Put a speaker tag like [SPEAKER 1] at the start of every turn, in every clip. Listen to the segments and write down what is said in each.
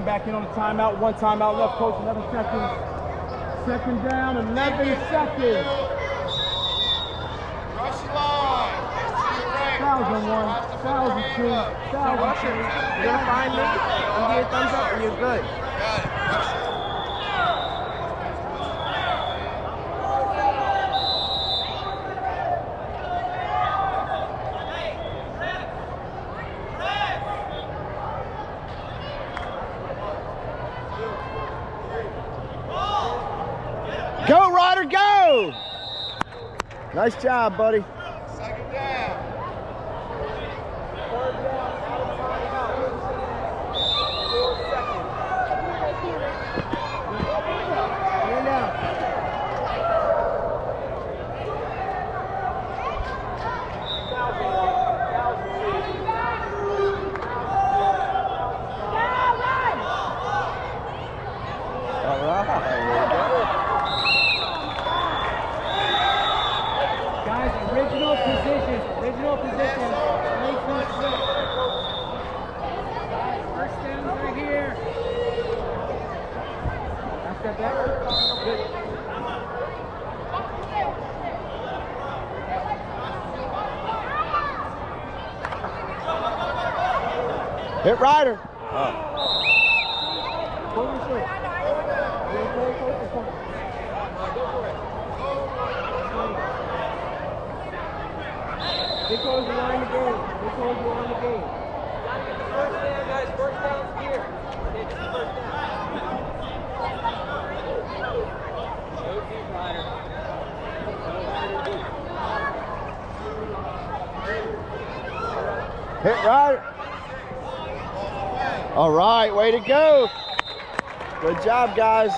[SPEAKER 1] Back in on the timeout. One timeout left, coach. 11 seconds. Second down, 11 seconds.
[SPEAKER 2] Rush line.
[SPEAKER 1] 1,001, 1,002, 1,003.
[SPEAKER 3] You're gonna find me. I'm giving a thumbs up and you're good.
[SPEAKER 2] Got it. Rush.
[SPEAKER 3] Go, Ryder, go! Nice job, buddy.
[SPEAKER 2] Second down.
[SPEAKER 1] Third down, out of timeout. 4 seconds. Stand down.
[SPEAKER 3] All right.
[SPEAKER 1] Original position. Make this switch. First down right here. That's that back. Good.
[SPEAKER 3] Hit Ryder.
[SPEAKER 1] They close the line of the game. Gotta get the first down, guys. First down's here. Take the first down. Go deep, Ryder.
[SPEAKER 3] Hit Ryder. All right, way to go. Good job, guys.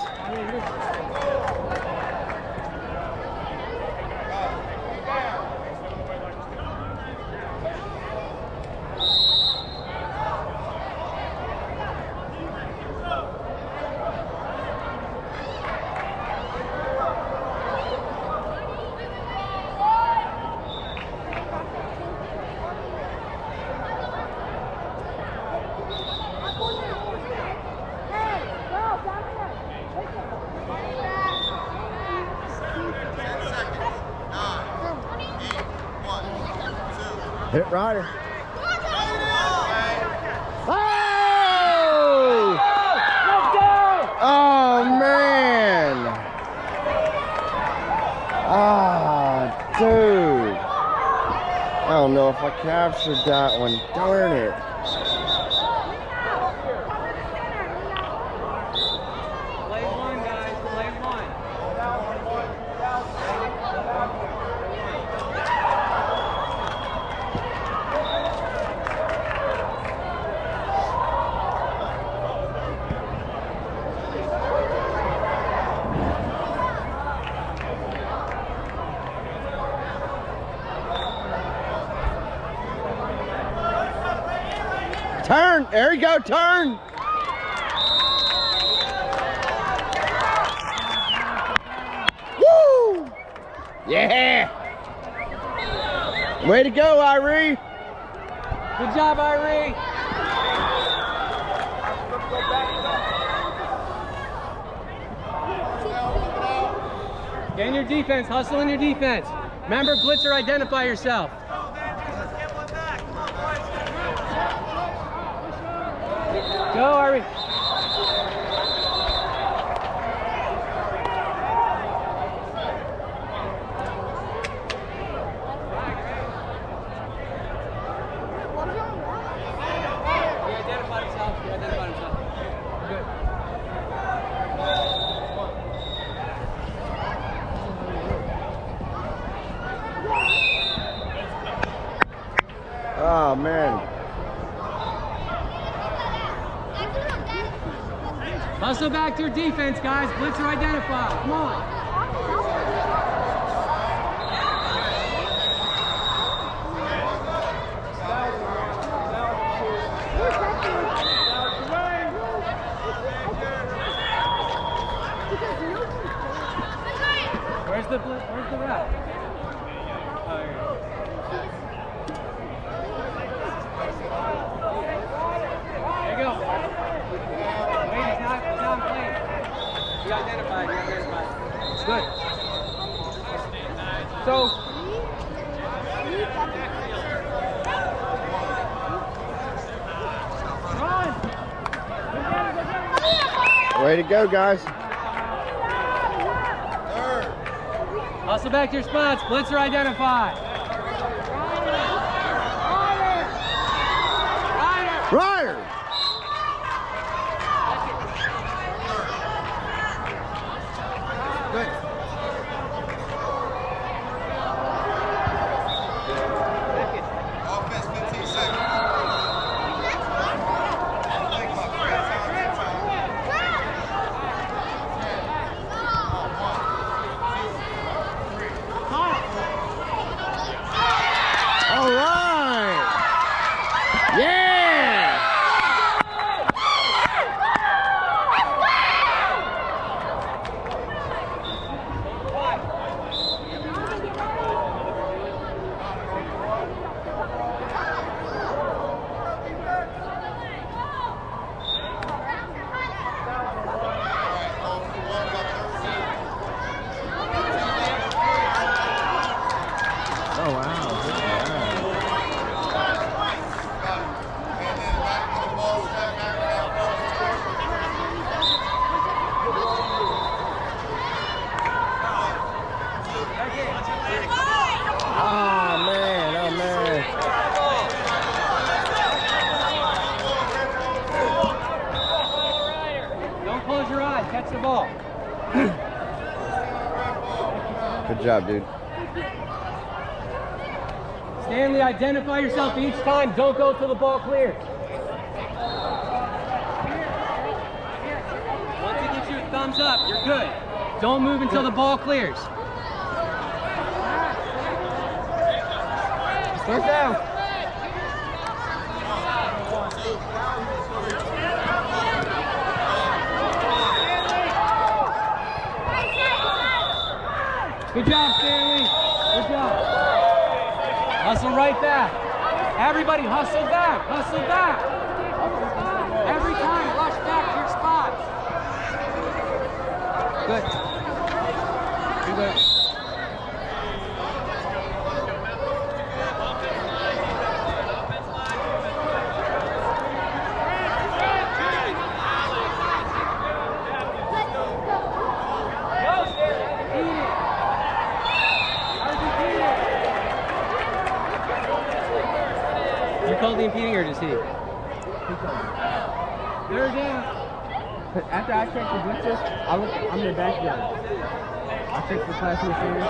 [SPEAKER 3] Hit Ryder. Oh! Oh, man. if I captured that one. Darn it.
[SPEAKER 1] Play one, guys. Play one.
[SPEAKER 3] Turn. There you go. Turn. Woo! Yeah. Way to go, Irie.
[SPEAKER 1] Good job, Irie. Get in your defense. Hustle in your defense. Remember, blitz or identify yourself. Go, Irie. He identified himself. Good.
[SPEAKER 3] Oh, man.
[SPEAKER 1] Hustle back to your defense, guys. Blitz or identify. Come on. Where's the blitz? Where's the ref? Oh, here. There you go. Wait, he's not playing. You identified. It's good. So.
[SPEAKER 3] Way to go, guys.
[SPEAKER 1] Hustle back to your spots. Blitz or identify.
[SPEAKER 3] Ryder.
[SPEAKER 1] Good.
[SPEAKER 2] Offense, 15 seconds.
[SPEAKER 3] All right. Yeah. Oh, wow. Oh, man. Oh, man.
[SPEAKER 1] Don't close your eyes. Catch the ball.
[SPEAKER 3] Good job, dude.
[SPEAKER 1] Stanley, identify yourself each time. Don't go till the ball clears. Once he gives you a thumbs up, you're good. Don't move until the ball clears. Start down. Good job, Stanley. Good job. Hustle right back. Everybody hustle back. Hustle back. Every time, rush back to your spots. Good. Do that. physically impeding or just he? Third down.
[SPEAKER 3] After I check the blitzes, I'm the back judge. I check the class receivers.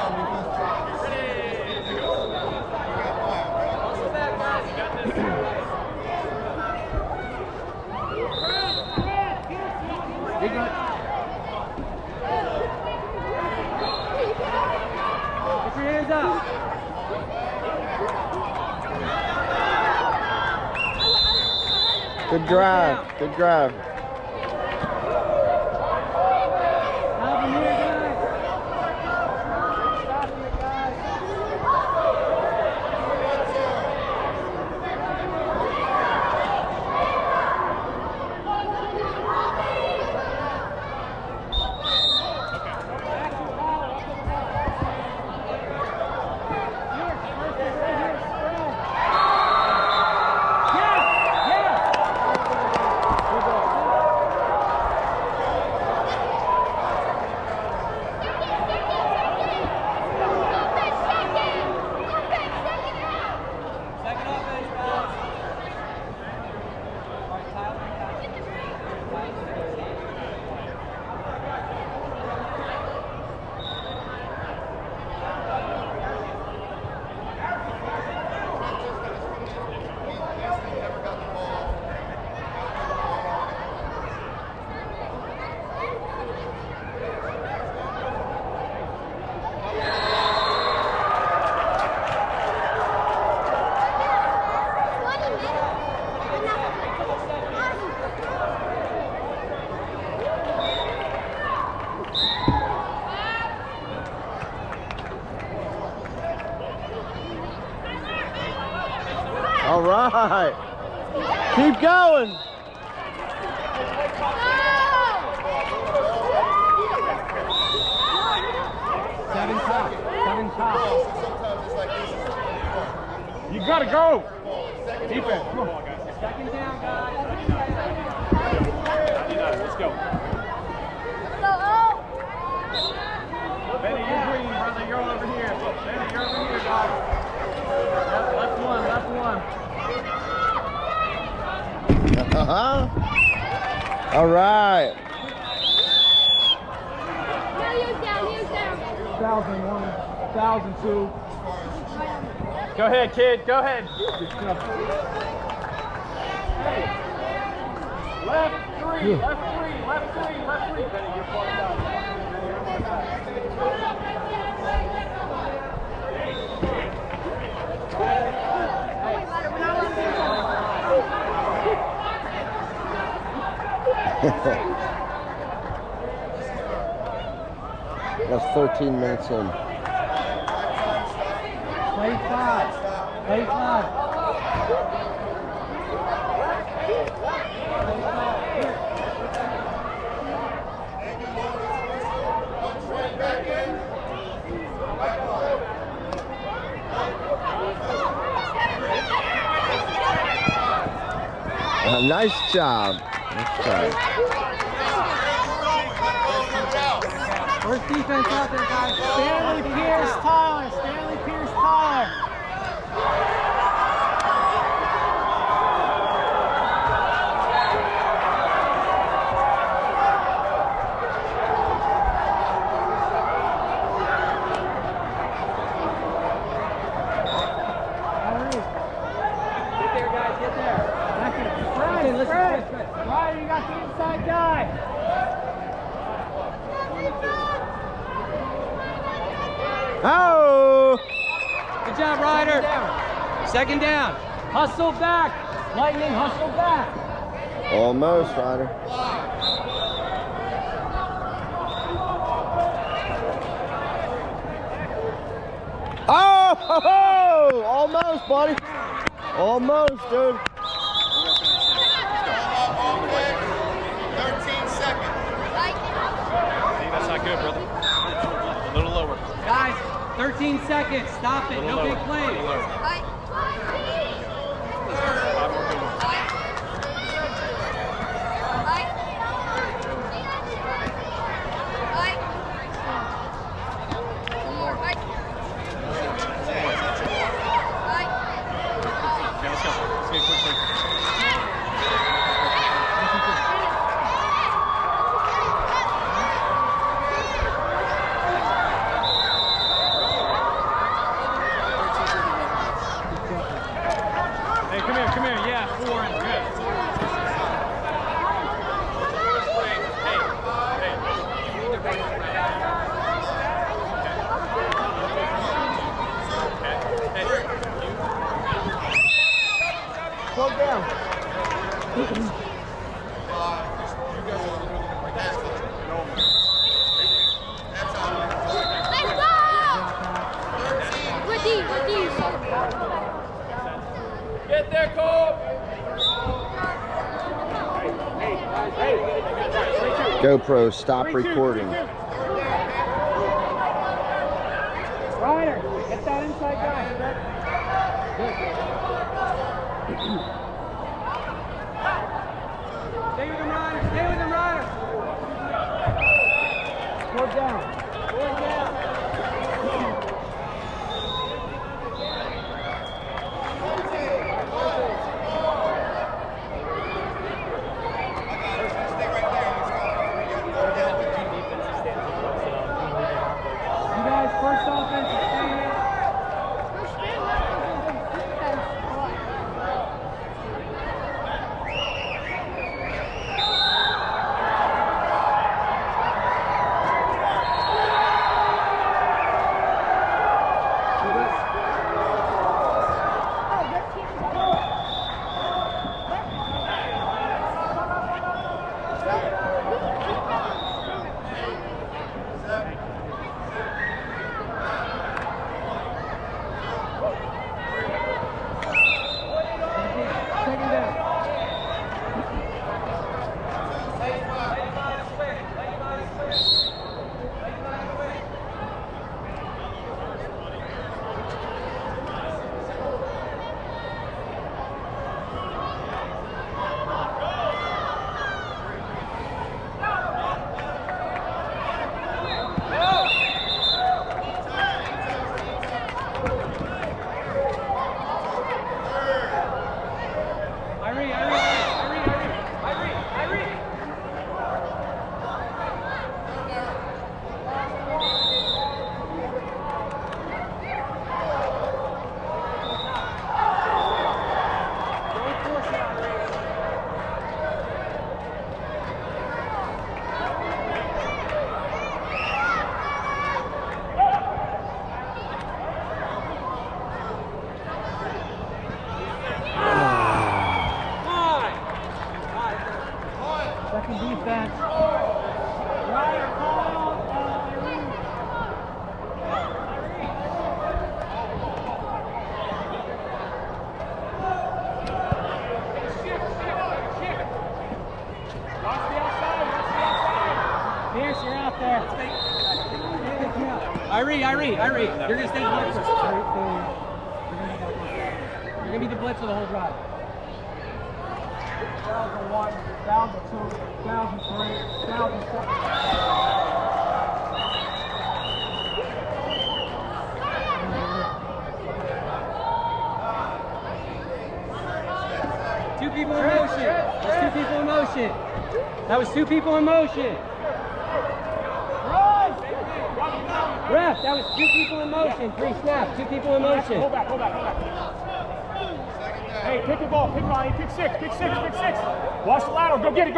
[SPEAKER 1] Big one. Put your hands up.
[SPEAKER 3] Good drive. Good drive.
[SPEAKER 1] Stop him here, guys. Stop here, guys.
[SPEAKER 3] All right. Keep going.
[SPEAKER 1] Seven top.
[SPEAKER 2] Sometimes it's like this.
[SPEAKER 1] You gotta go. Defense. Come on, guys. Second down, guys. Let's go. Benny, you're green, brother. You're over here. Benny, you're over here, guys. Left one.
[SPEAKER 3] All right.
[SPEAKER 1] 1,001, 1,002. Go ahead, kid. Go ahead. Left three. Benny, you're far down.
[SPEAKER 3] That's 13 minutes in.
[SPEAKER 1] Play five.
[SPEAKER 3] Nice job.
[SPEAKER 1] First defense out there, guys. Stanley Pierce Tyler. Get there, guys. Get there. Fred, Ryder, you got the inside guy.
[SPEAKER 3] Oh!
[SPEAKER 1] Good job, Ryder. Second down. Hustle back. Lightning, hustle back.
[SPEAKER 3] Almost, Ryder. Oh! Almost, buddy. Almost, dude.
[SPEAKER 2] 13 seconds.
[SPEAKER 1] That's not good, brother. A little lower. Guys, 13 seconds. Stop it. No big plays.
[SPEAKER 3] Slow down.
[SPEAKER 4] Let's go! With these.
[SPEAKER 1] Get there, Cole!
[SPEAKER 2] GoPro, stop recording.
[SPEAKER 1] Ryder, get that inside guy. Stay with him, Ryder. Stay with him, Ryder. Go down. Go down. You guys, first offense, stay here. Second down. Second defense. Ryder, call out. Watch the outside. Pierce, you're out there. Irie. You're going to stay the blitzer. You're going to be the blitzer the whole drive. 1001, 1002, 1003, 1007. Two people in motion. There's two people in motion. That was two people in motion. Ref, that was two people in motion. 3 snaps, two people in motion.
[SPEAKER 5] Hold back. Hey, pick the ball, pick Ronnie, pick six. Watch the lateral, go get it.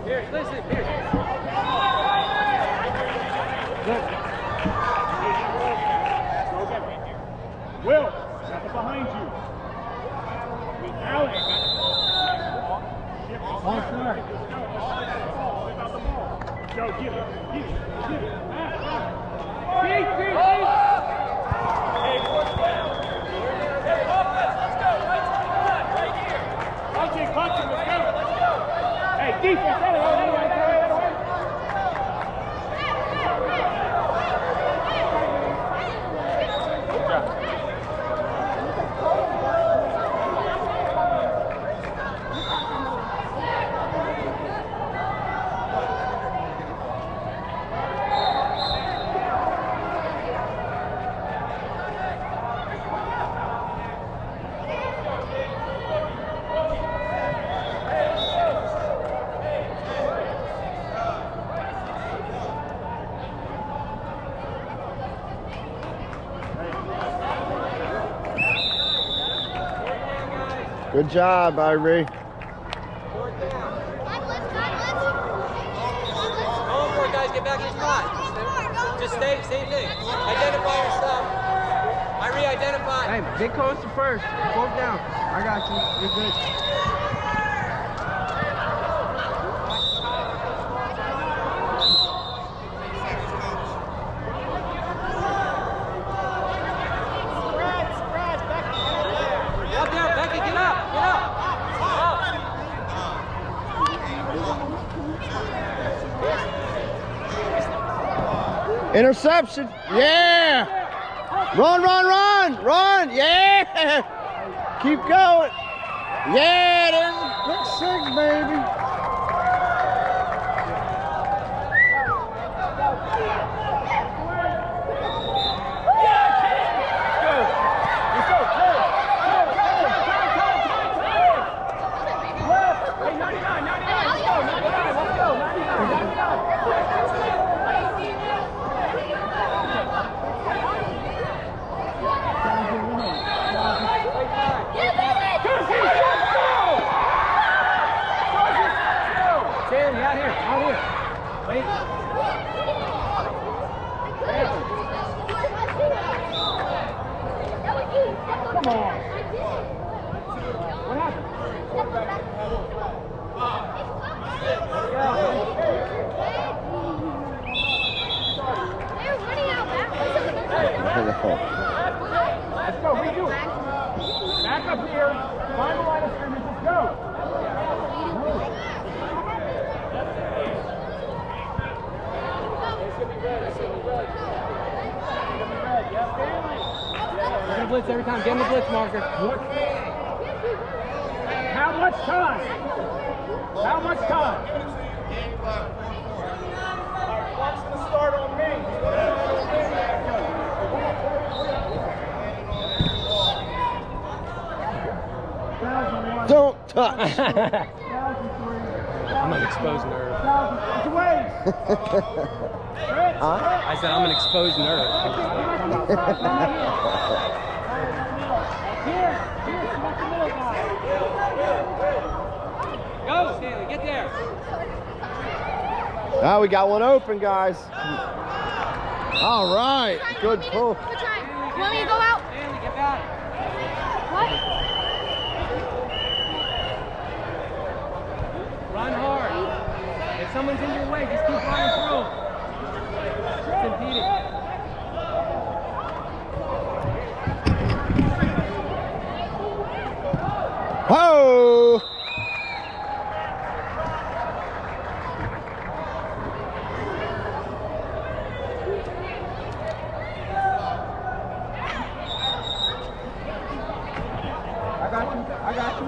[SPEAKER 1] Here, listen, here.
[SPEAKER 5] Will, got it behind you. Alex.
[SPEAKER 1] One start.
[SPEAKER 5] Go, get it.
[SPEAKER 1] Hey, fourth down. Hey, offense, let's go. Right here.
[SPEAKER 5] Punching, let's go.
[SPEAKER 1] Let's go.
[SPEAKER 5] Hey, defense, that way. Good job.
[SPEAKER 2] Good job, Ivory.
[SPEAKER 1] Go for it, guys. Get back in your spot. Just stay, same thing. Identify yourself. I re-identify.
[SPEAKER 3] Hey, get close to first. 4th down. I got you. You're good.
[SPEAKER 1] Up there, Becky, get up, get up.
[SPEAKER 2] Interception. Yeah. Run, run, run, run. Yeah. Keep going. Yeah, there's a pick 6, baby.
[SPEAKER 1] Stanley, out here, Wait. Come on. What happened?
[SPEAKER 4] They're running out backwards.
[SPEAKER 5] Let's go, redo it. Back up here. Find the line of scrimmage. Let's go.
[SPEAKER 1] We're gonna blitz every time. Get him the blitz marker.
[SPEAKER 5] How much time? How much time? Watch the start on me.
[SPEAKER 2] Don't touch.
[SPEAKER 1] I'm an exposed nerve.
[SPEAKER 2] Huh?
[SPEAKER 1] I said I'm an exposed nerve. Go, Stanley, get there.
[SPEAKER 2] Now we got one open, guys. All right. Good pull.
[SPEAKER 4] You want me to go out?
[SPEAKER 1] Stanley, get back.
[SPEAKER 4] What?
[SPEAKER 1] Run hard. If someone's in your way, just keep running through. It's impeding.
[SPEAKER 2] Whoa!
[SPEAKER 3] I got you.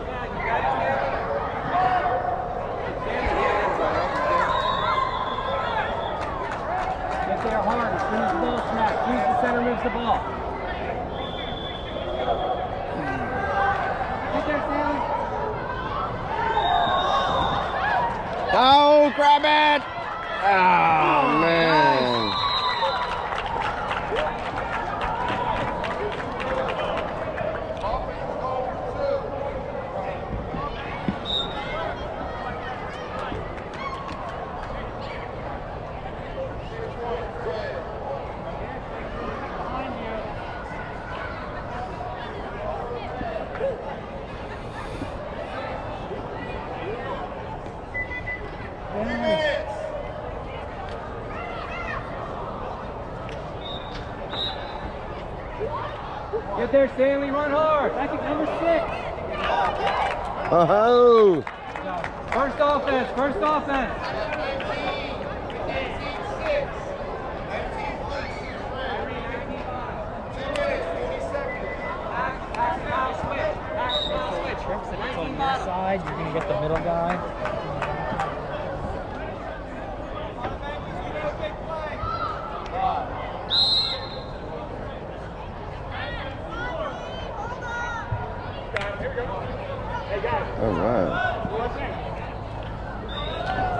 [SPEAKER 1] Get there hard. As soon as the ball snaps, use the center moves the ball. Get there, Stanley.
[SPEAKER 2] Oh, grab it! Oh, man.
[SPEAKER 1] Get there, Stanley. Run hard. Back at number 6.
[SPEAKER 2] Oh,
[SPEAKER 1] First offense. First offense.
[SPEAKER 6] It's on your side, you're going to get the middle guy.
[SPEAKER 2] all right.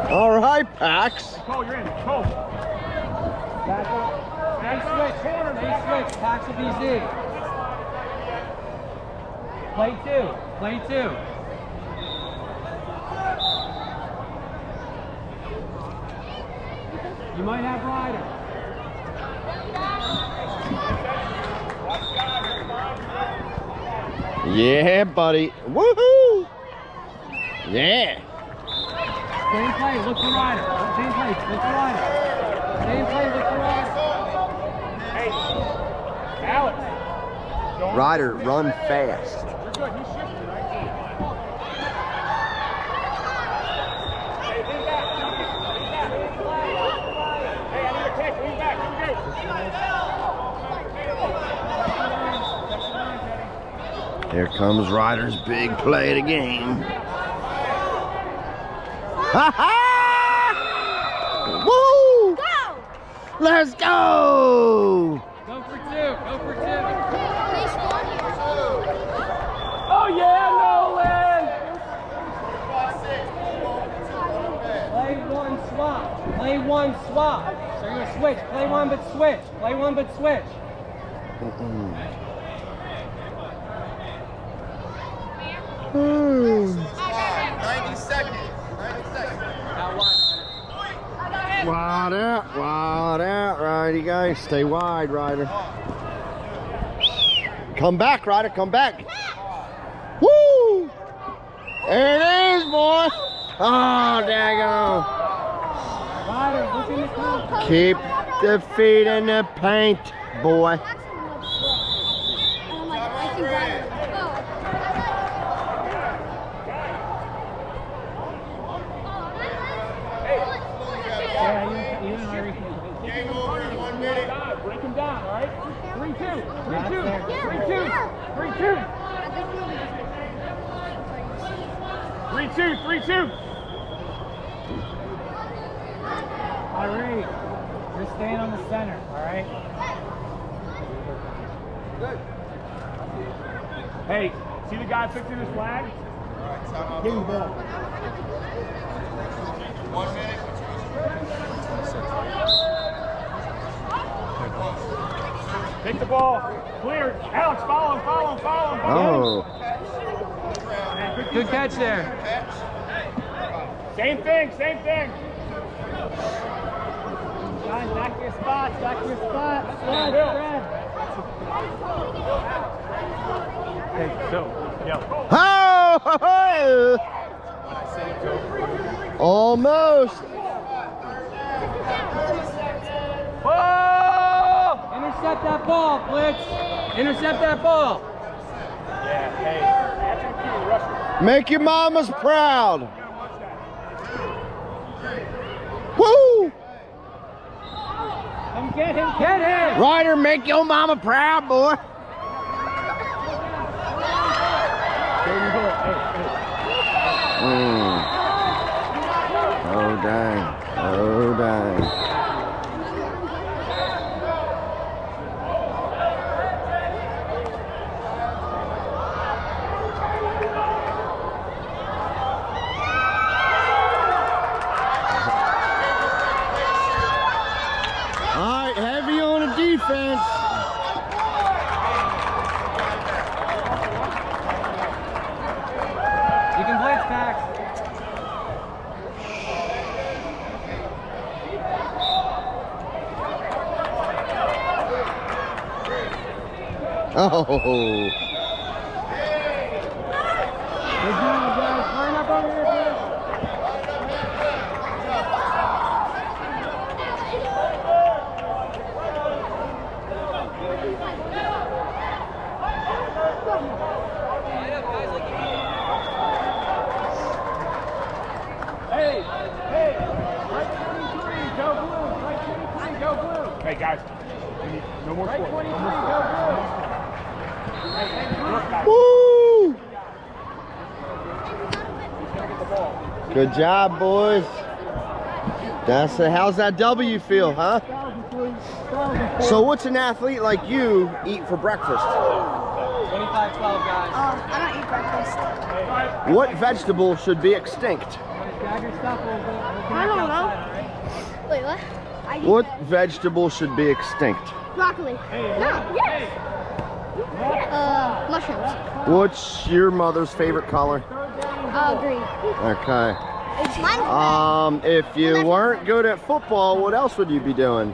[SPEAKER 2] All right, Pax.
[SPEAKER 5] Cole, you're in. Cole.
[SPEAKER 1] Back up. Hey, switch. Hey, switch. Pax will be Z. Play two. Play two. You might have Ryder.
[SPEAKER 2] Yeah, buddy. Woohoo! Yeah.
[SPEAKER 1] Same play, look for Ryder. Same play, look for Ryder. Same play, look for Ryder.
[SPEAKER 5] Hey, Alex. Don't
[SPEAKER 2] Ryder, run fast.
[SPEAKER 5] You're good. You shifted, right? Hey, lean back. Hey, I need a kick. Lean back.
[SPEAKER 2] Here comes Ryder's big play of the game. Ha ha! Woo!
[SPEAKER 4] Go!
[SPEAKER 2] Let's go!
[SPEAKER 1] Go for two. Go for two.
[SPEAKER 4] They scored here.
[SPEAKER 1] Oh yeah, Nolan! Play one swap. Play one swap. So you're gonna switch. Play one but switch. Play one but switch.
[SPEAKER 2] Wide out, Ryder, guys. Stay wide, Ryder. Come back, Ryder, come back. Woo! There it is, boy. Oh, daggone.
[SPEAKER 1] Ryder, look in the corner.
[SPEAKER 2] Keep the feet in the paint, boy.
[SPEAKER 5] Break him down, all right? 3-2. 3-2. 3-2.
[SPEAKER 1] Irene, you're staying on the center, all right?
[SPEAKER 5] Hey, see the guy fixing his flag? Give him the ball.
[SPEAKER 7] 1 minute.
[SPEAKER 5] Take the ball. Clear. Alex, follow him.
[SPEAKER 2] Oh.
[SPEAKER 1] Good catch there.
[SPEAKER 5] Same thing.
[SPEAKER 1] Guys, back to your spots. Fred.
[SPEAKER 5] Hey, so, yo.
[SPEAKER 2] Oh! Almost.
[SPEAKER 1] Oh! Intercept that ball, Blitz. Intercept that ball.
[SPEAKER 5] Yeah, hey. That's your key, rusher.
[SPEAKER 2] Make your mamas proud. Woo!
[SPEAKER 1] Come get him. Get him.
[SPEAKER 2] Ryder, make your mama proud, boy. Oh, dang. Oh, dang. All right, heavy on the defense.
[SPEAKER 1] You can blitz, Pax.
[SPEAKER 2] Oh.
[SPEAKER 1] Good job, guys. Line up over here, Blitz.
[SPEAKER 5] Hey, right 23, go blue. Right 23, go blue. Hey, guys, we need no more
[SPEAKER 1] Right
[SPEAKER 5] score.
[SPEAKER 1] 23,
[SPEAKER 5] No more score.
[SPEAKER 1] go blue.
[SPEAKER 5] Work, guys.
[SPEAKER 2] Woo!
[SPEAKER 5] Get the ball.
[SPEAKER 2] Good job, boys. How's that W feel, huh? So what's an athlete like you eat for breakfast?
[SPEAKER 1] 25-12, guys.
[SPEAKER 4] I don't eat breakfast.
[SPEAKER 2] What vegetable should be extinct?
[SPEAKER 1] Grab your stuff, we'll go.
[SPEAKER 4] I don't know. Wait, what?
[SPEAKER 2] What vegetable should be extinct?
[SPEAKER 4] Broccoli. No, yes. mushrooms.
[SPEAKER 2] What's your mother's favorite color?
[SPEAKER 4] Green.
[SPEAKER 2] Okay.
[SPEAKER 4] Mine.
[SPEAKER 2] If you weren't good at football, what else would you be doing?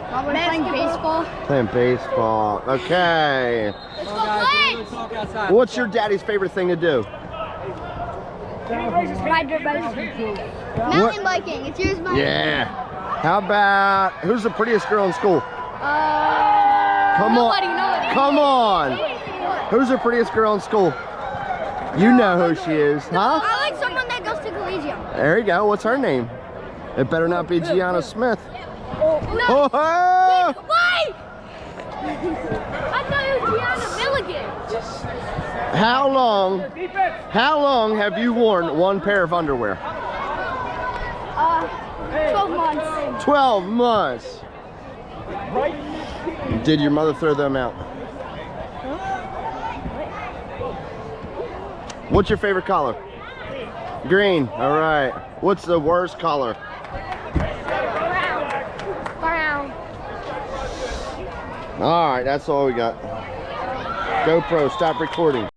[SPEAKER 4] Probably playing baseball.
[SPEAKER 2] Playing baseball. Okay.
[SPEAKER 4] Let's
[SPEAKER 1] Come
[SPEAKER 4] go
[SPEAKER 1] on, guys,
[SPEAKER 4] play.
[SPEAKER 1] let's talk outside.
[SPEAKER 2] What's your daddy's favorite thing to do?
[SPEAKER 4] Ride dirt bikes. Mountain biking. It's yours, mine.
[SPEAKER 2] Yeah. How about, who's the prettiest girl in school? Come on.
[SPEAKER 4] Nobody.
[SPEAKER 2] Come on. Who's the prettiest girl in school? You know who she is, huh?
[SPEAKER 4] I like someone that goes to collegium.
[SPEAKER 2] There you go. What's her name? It better not be Gianna Smith.
[SPEAKER 4] No.
[SPEAKER 2] Oh, oh.
[SPEAKER 4] Wait! I thought it was Gianna Milligan.
[SPEAKER 2] How long have you worn one pair of underwear?
[SPEAKER 4] 12 months.
[SPEAKER 2] 12 months. Did your mother throw them out? What's your favorite color? Green. All right. What's the worst color?
[SPEAKER 4] Brown.
[SPEAKER 2] All right, that's all we got. GoPro, stop recording.